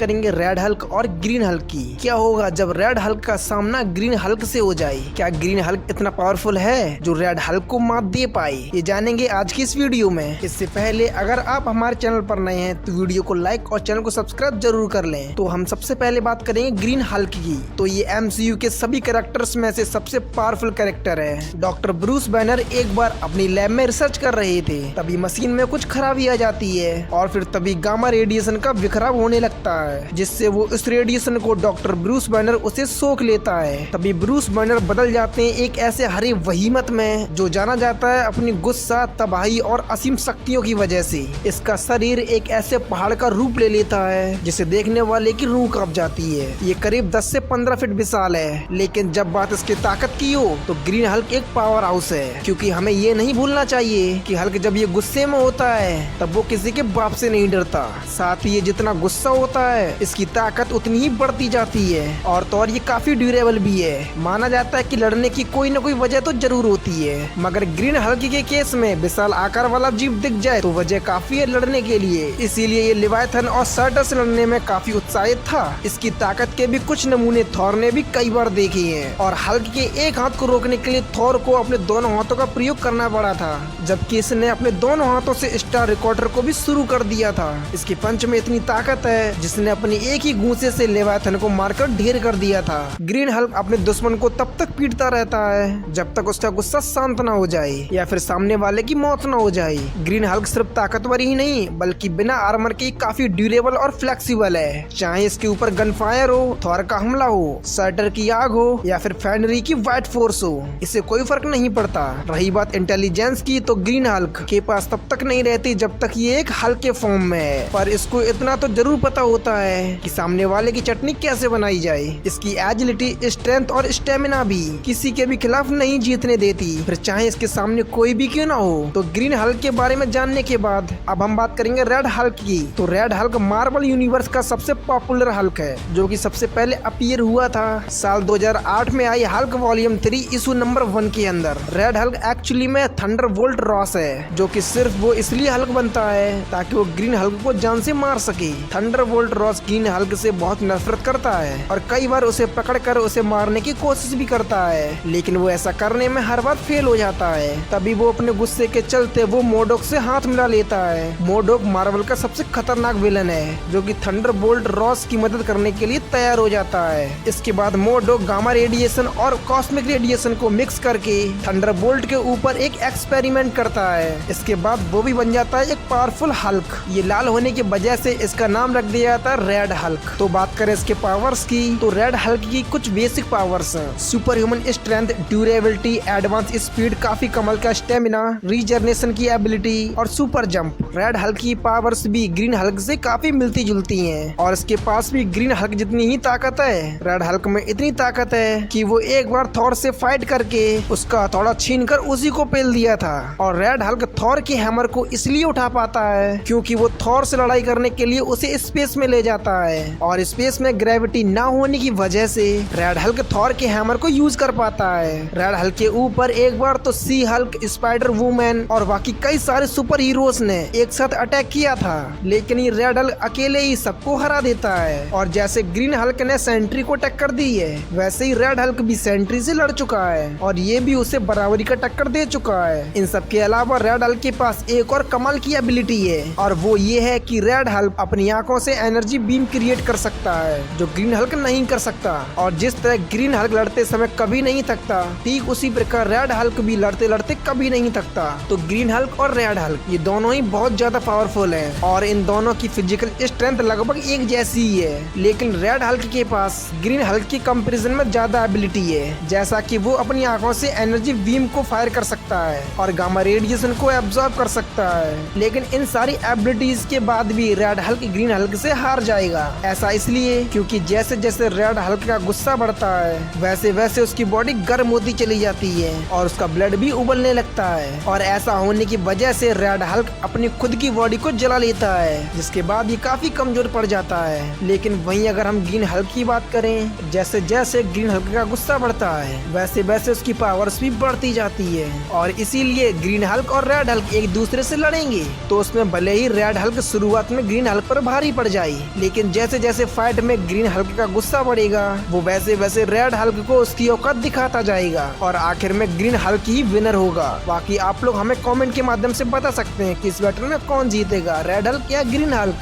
करेंगे red Hulk और green Hulk की। क्या होगा जब रेड हल्क का सामना ग्रीन हल्क से हो जाए? क्या ग्रीन हल्क इतना पावरफुल है जो रेड हल्क को मात दे पाए? ये जानेंगे आज की इस वीडियो में। इससे पहले अगर आप हमारे चैनल पर नए हैं तो वीडियो को लाइक और चैनल को सब्सक्राइब जरूर कर लें। तो हम सबसे पहले बात करेंगे ग्रीन हल्क की। तो ये MCU के सभी कैरेक्टर्स में से सबसे पावरफुल कैरेक्टर है। डॉक्टर ब्रूस बैनर एक बार अपनी लैब में रिसर्च कर रहे थे, तभी मशीन में कुछ खराबी आ जाती है और फिर तभी गामा रेडिएशन का बिखराव होने लगता है, जिससे वो इस रेडिएशन को डॉक्टर ब्रूस बैनर उसे सोख लेता है। तभी ब्रूस बैनर बदल जाते हैं एक ऐसे हरे वहीमत में जो जाना जाता है अपनी गुस्सा, तबाही और असीम शक्तियों की वजह से। इसका शरीर एक ऐसे पहाड़ का रूप ले लेता है जिसे देखने वाले की रूह कांप जाती है। ये करीब 10 से 15 फीट विशाल है, लेकिन जब बात इसकी ताकत की हो तो ग्रीन हल्क एक पावर हाउस है, क्योंकि हमें ये नहीं भूलना चाहिए कि हल्क जब ये गुस्से में होता है तब वो किसी के बाप से नहीं डरता। साथ ही ये जितना गुस्सा होता है इसकी ताकत उतनी ही बढ़ती जाती है और तो और ये काफी ड्यूरेबल भी है। माना जाता है कि लड़ने की कोई न कोई वजह तो जरूर होती है, मगर ग्रीन हल्क के केस में विशाल आकार वाला जीव दिख जाए तो वजह काफी है लड़ने के लिए। इसीलिए ये लेवियाथन और सर्टर से लड़ने में काफी उत्साहित था। इसकी ताकत के भी कुछ नमूने थॉर ने भी कई बार देखे हैं और हल्क के एक हाथ को रोकने के लिए थॉर को अपने दोनों हाथों का प्रयोग करना पड़ा था, जबकि इसने अपने दोनों हाथों से स्टार रिकॉर्डर को भी शुरू कर दिया था। इसके पंच में इतनी ताकत है जिसने अपनी एक ही घूंसे से लेवियाथन को मारकर ढेर कर दिया था। ग्रीन हल्क अपने दुश्मन को तब तक पीटता रहता है जब तक उसका गुस्सा शांत न हो जाए या फिर सामने वाले की मौत न हो जाए। ग्रीन हल्क सिर्फ ताकतवर ही नहीं बल्कि बिना आर्मर के काफी ड्यूरेबल और फ्लेक्सिबल है। चाहे इसके ऊपर गन फायर हो, थॉर का हमला हो, सर्टर की आग हो या फिर फेनरी की व्हाइट फोर्स हो, इससे कोई फर्क नहीं पड़ता। रही बात इंटेलिजेंस की तो ग्रीन हल्क के पास तब तक नहीं रहती जब तक ये एक हल्क के फॉर्म में है, पर इसको इतना तो जरूर पता होता है कि सामने वाले की चटनी कैसे बनाई जाए। इसकी एजिलिटी, स्ट्रेंथ और स्टेमिना भी किसी के भी खिलाफ नहीं जीतने देती, फिर चाहे इसके सामने कोई भी क्यों ना हो। तो ग्रीन हल्क के बारे में जानने के बाद अब हम बात करेंगे रेड हल्क की। तो रेड हल्क मार्वल यूनिवर्स का सबसे पॉपुलर हल्क है, जो कि सबसे पहले अपीयर हुआ था साल 2008 में आई हल्क वॉल्यूम 3 इशू नंबर 1 के अंदर। रेड हल्क एक्चुअली में थंडरबोल्ट रॉस है, जो कि सिर्फ वो इसलिए हल्क बनता है ताकि वो ग्रीन हल्क को जान से मार सके। थंडरबोल्ट रॉस ग्रीन हल्क से बहुत नफरत करता है और कई बार उसे पकड़कर उसे मारने की कोशिश भी करता है, लेकिन वो ऐसा करने में हर बार फेल हो जाता है। तभी वो अपने गुस्से के चलते वो मोडोक से हाथ मिला लेता है। मोडोक मार्वल का सबसे खतरनाक विलन है, जो कि थंडरबोल्ट रॉस की मदद करने के लिए तैयार हो जाता है। इसके बाद मोडोक गामा रेडिएशन और कॉस्मिक रेडिएशन को मिक्स करके थंडरबोल्ट के ऊपर एक एक्सपेरिमेंट करता है। इसके बाद वो भी बन जाता है एक पावरफुल हल्क। ये लाल होने की वजह से इसका नाम रख दिया जाता है रेड हल्क। तो बात करें इसके पावर्स की तो रेड हल्क की कुछ बेसिक पावर्स हैं। Super human strength, durability, advance speed, काफी कमाल का स्टेमिना, रीजनरेशन की एबिलिटी और सुपर जंप। रेड हल्क की पावर्स भी ग्रीन हल्क से काफी मिलती जुलती हैं और इसके पास भी ग्रीन हल्क जितनी ही ताकत है। रेड हल्क में इतनी ताकत है कि वो एक बार थॉर से फाइट करके उसका हथौड़ा छीनकर उसी को पेल दिया था। और रेड हल्क थॉर के हैमर को इसलिए उठा पाता है क्योंकि वो थॉर से लड़ाई करने के लिए उसे स्पेस में ले जाता है और स्पेस में ग्रेविटी ना होने की वजह से रेड हल्क थॉर के हैमर को यूज कर पाता है। रेड हल्क के ऊपर एक बार तो सी हल्क, स्पाइडर वुमन और बाकी कई सारे सुपर हीरोज ने एक साथ अटैक किया था, लेकिन ये रेड हल्क अकेले ही सबको हरा देता है। और जैसे ग्रीन हल्क ने सेंट्री को टक्कर दी है, वैसे ही रेड हल्क भी सेंट्री से लड़ चुका है और ये भी उसे बराबरी का टक्कर दे चुका है। इन सब के अलावा रेड हल्क के पास एक और कमाल की एबिलिटी है और वो ये है कि रेड हल्क अपनी आंखों से एनर्जी बीम क्रिएट कर सकता है, जो ग्रीन हल्क नहीं कर सकता। और जिस तरह ग्रीन हल्क लड़ते समय कभी नहीं थकता, ठीक उसी प्रकार रेड हल्क भी लड़ते लड़ते कभी नहीं थकता। तो ग्रीन हल्क और रेड हल्क ये दोनों ही बहुत ज्यादा पावरफुल हैं और इन दोनों की फिजिकल स्ट्रेंथ लगभग एक जैसी ही है, लेकिन रेड हल्क के पास ग्रीन हल्क की कंपैरिजन में ज्यादा एबिलिटी है, जैसा कि वो अपनी आंखों से एनर्जी बीम को फायर कर सकता है और गामा रेडिएशन को एब्जॉर्ब कर सकता है। लेकिन इन सारी एबिलिटीज के बाद भी रेड हल्क ग्रीन हल्क से हार जाएगा। ऐसा इसलिए क्योंकि जैसे जैसे रेड हल्क का गुस्सा बढ़ता है वैसे वैसे उसकी बॉडी गर्म होती चली जाती है और उसका ब्लड भी उबलने लगता है। और ऐसा होने की वजह से रेड हल्क अपनी खुद की बॉडी को जला लेता है, जिसके बाद ये काफी कमजोर पड़ जाता है। लेकिन वहीं अगर हम ग्रीन हल्क की बात करें, जैसे जैसे ग्रीन हल्क का गुस्सा बढ़ता है वैसे वैसे उसकी पावर्स भी बढ़ती जाती है और इसीलिए ग्रीन हल्क और रेड हल्क एक दूसरे से लड़ेंगे तो उसमें भले ही रेड हल्क शुरुआत में ग्रीन हल्क पर भारी पड़ जाए, लेकिन जैसे जैसे फाइट में ग्रीन हल्क का गुस्सा बढ़ेगा वो वैसे वैसे रेड हल्क को उसकी औकात दिखाता जाएगा और आखिर में ग्रीन हल्क ही विनर होगा। बाकी आप लोग हमें कमेंट के माध्यम से बता सकते हैं कि इस बैटल में कौन जीतेगा, रेड हल्क या ग्रीन हल्क।